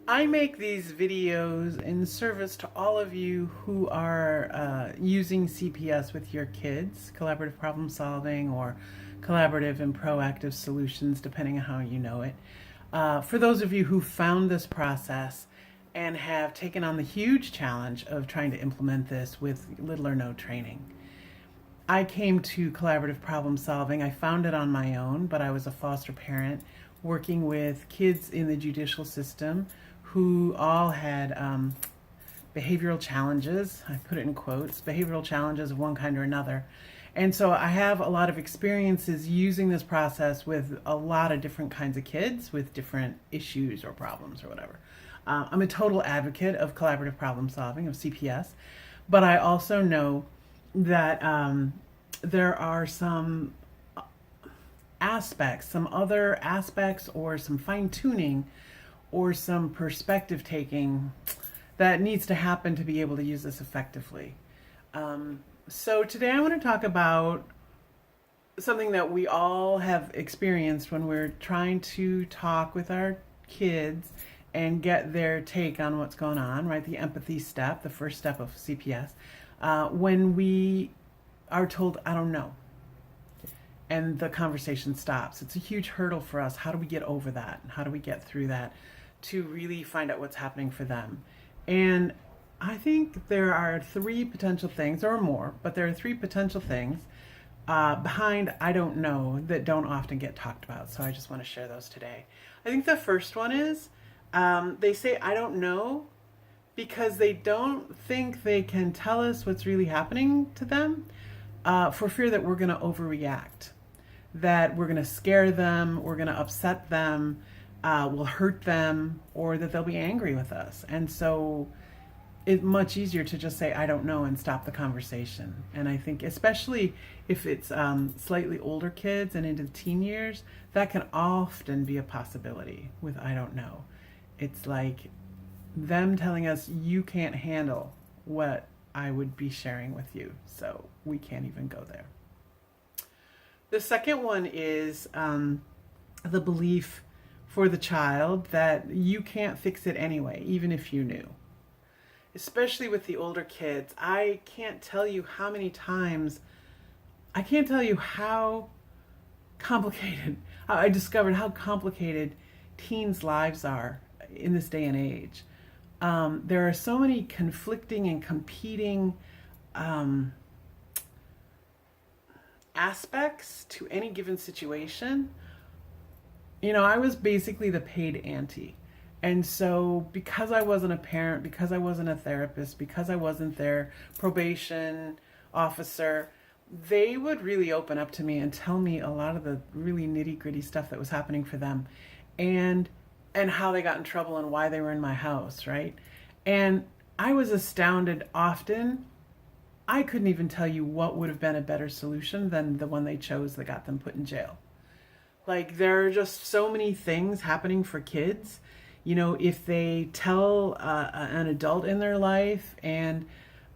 I make these videos in service to all of you who are using CPS with your kids, collaborative problem solving or collaborative and proactive solutions, depending on how you know it. For those of you who found this process and have taken on the huge challenge of trying to implement this with little or no training. I came to collaborative problem solving. I found it on my own, but I was a foster parent working with kids in the judicial system who all had behavioral challenges. I put it in quotes, behavioral challenges of one kind or another. And so I have a lot of experiences using this process with a lot of different kinds of kids with different issues or problems or whatever. I'm a total advocate of collaborative problem solving, of CPS, but I also know that there are some aspects, some other aspects, or some fine tuning, or some perspective taking that needs to happen to be able to use this effectively. So today I want to talk about something that we all have experienced when we're trying to talk with our kids and get their take on what's going on, right? The empathy step, the first step of CPS. When we are told, I don't know, and the conversation stops. It's a huge hurdle for us. How do we get over that? How do we get through that to really find out what's happening for them? And I think there are three potential things, or more, but there are three potential things behind I don't know that don't often get talked about. So I just want to share those today. I think the first one is they say I don't know because they don't think they can tell us what's really happening to them for fear that we're going to overreact, that we're going to scare them, we're going to upset them, we'll hurt them, or that they'll be angry with us. And so it's much easier to just say, I don't know, and stop the conversation. And I think especially if it's slightly older kids and into the teen years, that can often be a possibility with I don't know. It's like them telling us, you can't handle what I would be sharing with you, so we can't even go there. The second one is the belief for the child that you can't fix it anyway, even if you knew. Especially with the older kids, I can't tell you how many times, I can't tell you how complicated, I discovered how complicated teens' lives are in this day and age. There are so many conflicting and competing aspects to any given situation. You know, I was basically the paid auntie. And so because I wasn't a parent, because I wasn't a therapist, because I wasn't their probation officer, they would really open up to me and tell me a lot of the really nitty-gritty stuff that was happening for them and how they got in trouble and why they were in my house, right? And I was astounded often. I couldn't even tell you what would have been a better solution than the one they chose that got them put in jail. Like, there are just so many things happening for kids. You know, if they tell an adult in their life and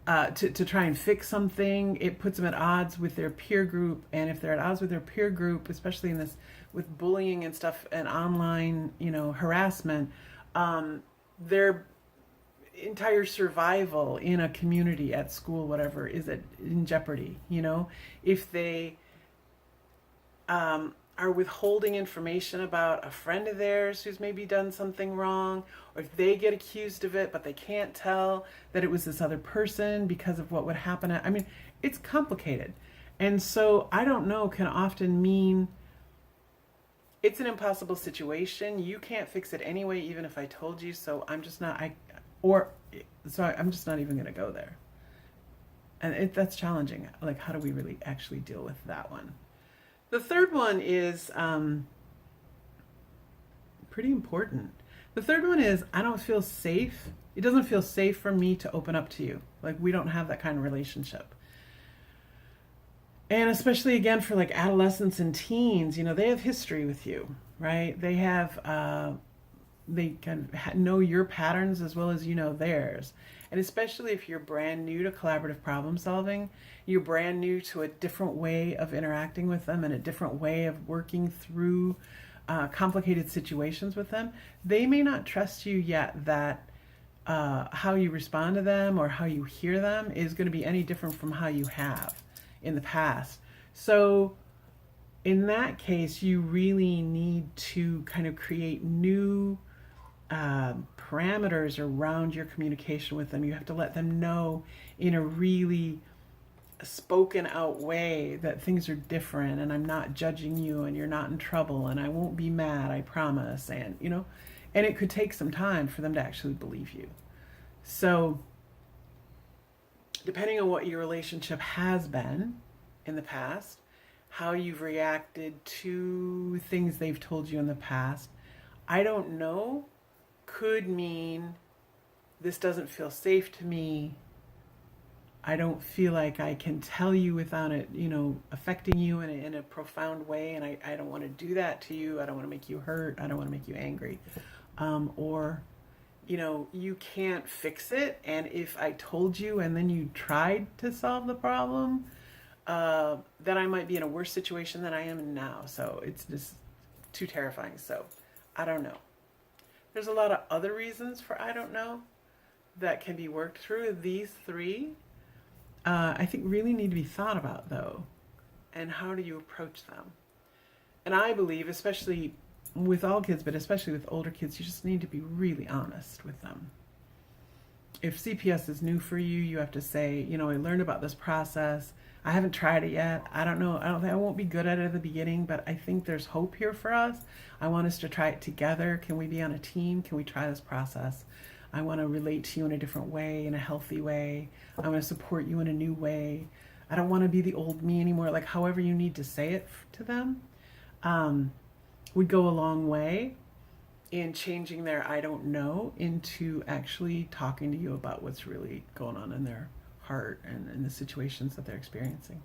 to try and fix something, it puts them at odds with their peer group. And if they're at odds with their peer group, especially in this with bullying and stuff and online, you know, harassment, their entire survival in a community, at school, whatever, is in jeopardy. You know, if they are withholding information about a friend of theirs who's maybe done something wrong, or if they get accused of it but they can't tell that it was this other person because of what would happen. I mean, it's complicated. And so I don't know can often mean it's an impossible situation. You can't fix it anyway, even if I told you, so I'm just not even going to go there. And that's challenging. Like, how do we really actually deal with that one? The third one is pretty important. The third one is I don't feel safe. It doesn't feel safe for me to open up to you. Like, we don't have that kind of relationship. And especially, again, for like adolescents and teens, you know, they have history with you, right? They have, they can know your patterns as well as you know theirs. And especially if you're brand new to collaborative problem solving, you're brand new to a different way of interacting with them and a different way of working through complicated situations with them, they may not trust you yet that how you respond to them or how you hear them is going to be any different from how you have in the past. So in that case, you really need to kind of create new parameters around your communication with them. You have to let them know in a really spoken out way that things are different, and I'm not judging you, and you're not in trouble, and I won't be mad, I promise. And and it could take some time for them to actually believe you. So depending on what your relationship has been in the past, how you've reacted to things they've told you in the past, I don't know, could mean this doesn't feel safe to me. I don't feel like I can tell you without it, affecting you in a profound way. And I don't want to do that to you. I don't want to make you hurt. I don't want to make you angry. Or, you can't fix it. And if I told you and then you tried to solve the problem, then I might be in a worse situation than I am in now. So it's just too terrifying. So I don't know. There's a lot of other reasons for I don't know that can be worked through. These three, I think, really need to be thought about, though. And how do you approach them? And I believe, especially with all kids, but especially with older kids, you just need to be really honest with them. If CPS is new for you, you have to say, I learned about this process. I haven't tried it yet. I don't know. I don't think I won't be good at it at the beginning, but I think there's hope here for us. I want us to try it together. Can we be on a team? Can we try this process? I want to relate to you in a different way, in a healthy way. I want to support you in a new way. I don't want to be the old me anymore. Like, however you need to say it to them would go a long way in changing their I don't know into actually talking to you about what's really going on in their heart and the situations that they're experiencing.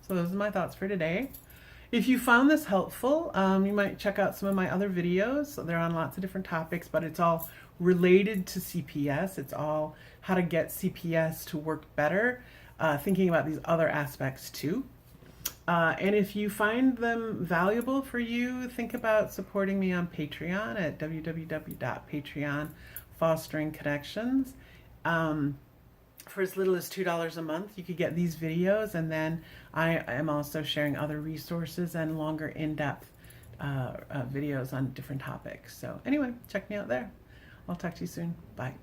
So those are my thoughts for today. If you found this helpful, you might check out some of my other videos. So they're on lots of different topics, but it's all related to CPS. It's all how to get CPS to work better, thinking about these other aspects too. And if you find them valuable for you, think about supporting me on Patreon at www.patreon.com/fosteringconnections. For as little as $2 a month, you could get these videos, and then I am also sharing other resources and longer in-depth videos on different topics. So anyway, check me out there. I'll talk to you soon. Bye.